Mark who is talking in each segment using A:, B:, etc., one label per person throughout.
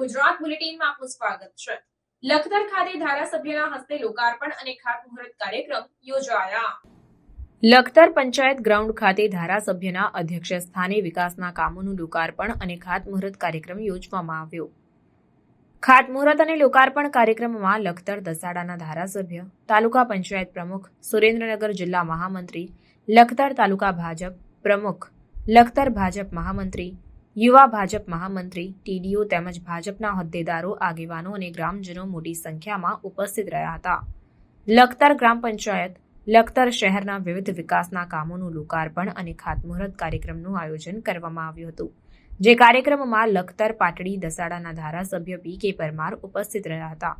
A: ગુજરાત બુલેટિનમાં આપનું સ્વાગત છે। લખતર ખાતે ધારાસભ્યના હસ્તે લોકાર્પણ અને ખાતમુહૂર્ત કાર્યક્રમ યોજાયા। લખતર પંચાયત ગ્રાઉન્ડ ખાતે ધારાસભ્યના અધ્યક્ષ સ્થાને વિકાસના કામોનું લોકાર્પણ અને ખાતમુહૂર્ત કાર્યક્રમ યોજવામાં આવ્યો। ખાતમુહૂર્ત અને લોકાર્પણ કાર્યક્રમમાં લખતર દસાડાના ધારાસભ્ય, તાલુકા પંચાયત પ્રમુખ, સુરેન્દ્રનગર જિલ્લા મહામંત્રી, લખતર તાલુકા ભાજપ પ્રમુખ, લખતર ભાજપ મહામંત્રી, યુવા ભાજપ મહામંત્રી, ટીડીઓ તેમજ ભાજપના હોદ્દેદારો, આગેવાનો અને ગ્રામજનો મોટી સંખ્યામાં ઉપસ્થિત રહ્યા હતા। લખતર ગ્રામ પંચાયત લખતર શહેરના વિવિધ વિકાસના કામોનું લોકાર્પણ અને ખાતમુહૂર્ત કાર્યક્રમનું આયોજન કરવામાં આવ્યું હતું, જે કાર્યક્રમમાં લખતર પાટડી દસાડાના ધારાસભ્ય પી.કે. પરમાર ઉપસ્થિત રહ્યા હતા।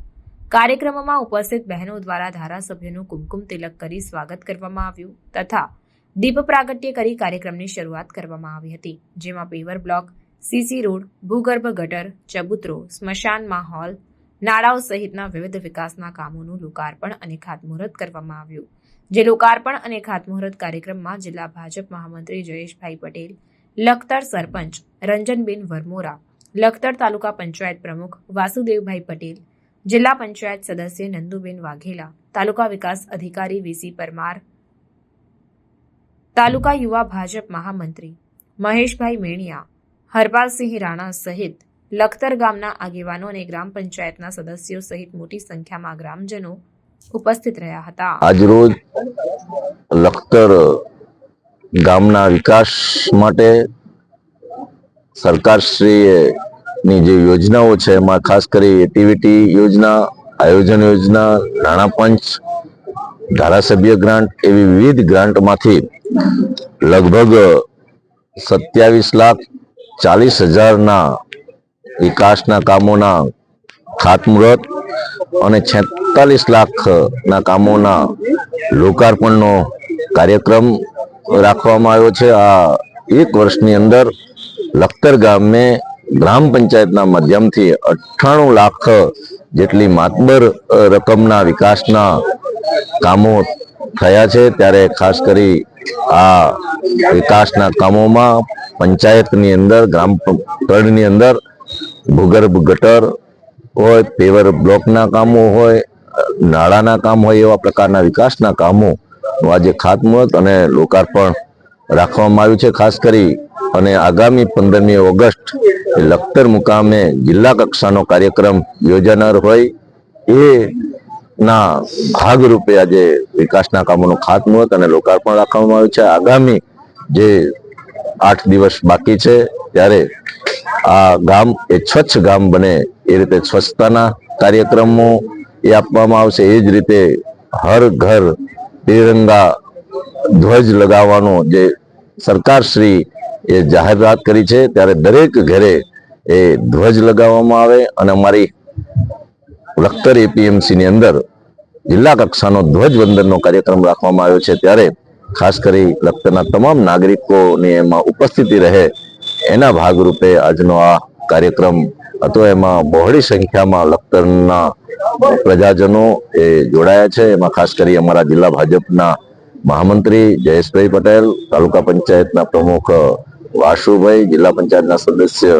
A: કાર્યક્રમમાં ઉપસ્થિત બહેનો દ્વારા ધારાસભ્યનું કુમકુમ તિલક કરી સ્વાગત કરવામાં આવ્યું તથા દીપ પ્રાગટ્ય કરી કાર્યક્રમની શરૂઆત કરવામાં આવી હતી, જેમાં પેવર બ્લોક, સીસી રોડ, ભૂગર્ભ ગટર, ચબૂતરો, સ્મશાનમાં હોલ, નાળાઓ સહિતના વિવિધ વિકાસના કામોનું લોકાર્પણ અને ખાતમુહૂર્ત કરવામાં આવ્યું, જે લોકાર્પણ અને ખાતમુહૂર્ત કાર્યક્રમમાં જિલ્લા ભાજપ મહામંત્રી જયેશભાઈ પટેલ, લખતર સરપંચ રંજનબેન વરમોરા, લખતર તાલુકા પંચાયત પ્રમુખ વાસુદેવભાઈ પટેલ, જિલ્લા પંચાયત સદસ્ય નંદુબેન વાઘેલા, તાલુકા વિકાસ અધિકારી વીસી પરમાર, તાલુકા યુવા ભાજપ મહામંત્રી મહેશભાઈ મેણિયા, હરપાલસિંહ રાણા સહિત લખતર ગામના આગેવાનો અને ગ્રામ પંચાયતના સદસ્યો સહિત મોટી સંખ્યામાં ગ્રામજનો ઉપસ્થિત રહ્યા હતા।
B: આજરોજ લખતર ગામના વિકાસ માટે સરકારશ્રીની જે યોજનાઓ છે એમાં ખાસ કરી એક્ટિવિટી યોજના, આયોજન યોજના, નાણાં પંચ, ધારાસભ્ય ગ્રાન્ટ એવી વિવિધ ગ્રાન્ટમાંથી લગભગ 27,40,000 વિકાસના કામોના ખાતમુહૂર્ત અને 46 લાખના કામોના લોકાર્પણનો કાર્યક્રમ રાખવામાં આવ્યો છે। આ એક વર્ષની અંદર લખતર ગામે ગ્રામ પંચાયતના માધ્યમથી 98 લાખ જેટલી માતબર રકમના વિકાસના કામો થયા છે। ત્યારે ખાસ કરી આ વિકાસના કામોમાં પંચાયતની અંદર, ગ્રામ તળની અંદર ભૂગર્ભ ગટર હોય, પેવર બ્લોકના કામો હોય, નાળાના કામ હોય, એવા પ્રકારના વિકાસના કામો આજે ખાતમુહૂર્ત અને લોકાર્પણ રાખવામાં આવ્યું છે। ખાસ કરી અને આગામી 15મી ઓગસ્ટ લખતર મુકામે જિલ્લા કક્ષાનો કાર્યક્રમ યોજાનાર હોય એના ભાગરૂપે આજે વિકાસના કામોનું ખાતમુહૂર્ત અને લોકાર્પણ રાખવામાં આવ્યું છે। આગામી જે 8 દિવસ બાકી છે ત્યારે આ ગામ એ સ્વચ્છ ગામ બને એ રીતે સ્વચ્છતાના કાર્યક્રમો એ આપવામાં આવશે। એ જ રીતે હર ઘર તિરંગા ધ્વજ લગાવવાનો જે સરકારશ્રી એ જાહેરાત કરી છે, ત્યારે દરેક ઘરે એ ધ્વજ લગાવવામાં આવે અને અમારી લખતર એપીએમસી ની અંદર જિલ્લા કક્ષાનો ધ્વજવંદનનો કાર્યક્રમ રાખવામાં આવ્યો છે। ત્યારે ખાસ કરી લખતરના તમામ નાગરિકોની એમાં ઉપસ્થિતિ રહે એના ભાગરૂપે આજનો આ કાર્યક્રમ હતો। એમાં બહોળી સંખ્યામાં લખતરના પ્રજાજનો એ જોડાયા છે। એમાં ખાસ કરી અમારા જિલ્લા ભાજપના મહામંત્રી જયેશભાઈ પટેલ, તાલુકા પંચાયતના પ્રમુખ વાસુભાઈ, જિલ્લા પંચાયતના સદસ્ય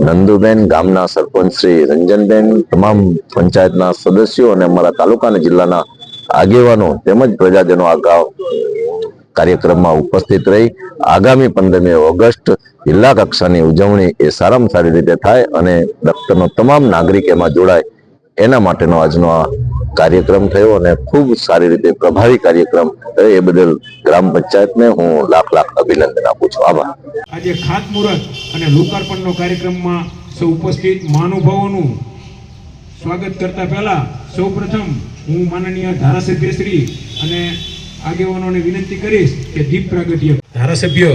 B: નંદુબેન, ગામના સરપંચ શ્રી રંજનબેન, તમામ પંચાયતના સદસ્યો અને અમારા તાલુકા અને જિલ્લાના આગેવાનો તેમજ પ્રજાજનો આ કાર્યક્રમમાં ઉપસ્થિત રહી આગામી 15મી ઓગસ્ટ જિલ્લા કક્ષાની ઉજવણી એ સારામાં સારી રીતે થાય અને લખતરનો તમામ નાગરિક એમાં જોડાય એના માટેનો આજનો આ કાર્યક્રમ થયો અને ખૂબ સારી રીતે પ્રભાવી કાર્યક્રમ થયો। એ બદલ ગ્રામ પંચાયતને હું લાખ અભિનંદન આપું છું। આભાર।
C: આજે ખાતમુહૂર્ત અને લોકાર્પણનો કાર્યક્રમમાં સૌ ઉપસ્થિત મહાનુભાવોનું સ્વાગત કરતા પહેલા સૌપ્રથમ હું માનનીય ધારાસભ્યશ્રી અને આગેવાનોને વિનંતી કરીશ કે દીપ પ્રાગટ્ય ધારાસભ્ય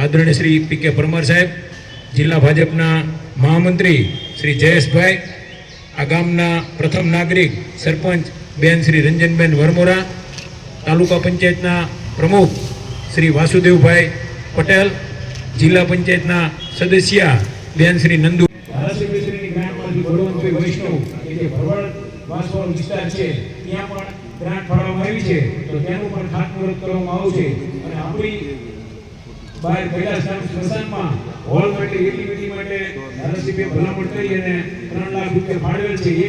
C: આદરણીય શ્રી પી.કે. પરમાર સાહેબ, જિલ્લા ભાજપના મહામંત્રી શ્રી જયેશભાઈ, આ ગામના પ્રથમ નાગરિક સરપંચ બેન શ્રી રંજનબેન વરમોરા, તાલુકા પંચાયતના પ્રમુખ શ્રી વાસુદેવભાઈ પટેલ, જિલ્લા પંચાયતના સદસ્ય બેન શ્રી નંદુ, ધારાસભ્યશ્રીની ગ્રાન્ટમાંથી બળવંતભાઈ વૈષ્ણવ કે જે ભરવાડ વાસવાળો વિસ્તાર છે ત્યાં પણ ગ્રાન્ટ ફાળવવામાં આવી છે, તો તેનું પણ ખાતમુહૂર્ત કરવામાં આવશે અને આપણી બહાર કૈલાસધામ સ્મશાનમાં હોલ માટે એક્ટિવિટી માટે ધારાસભ્ય ભલામણ કરી અને 3 લાખ રૂપિયા ફાળવેલ છે.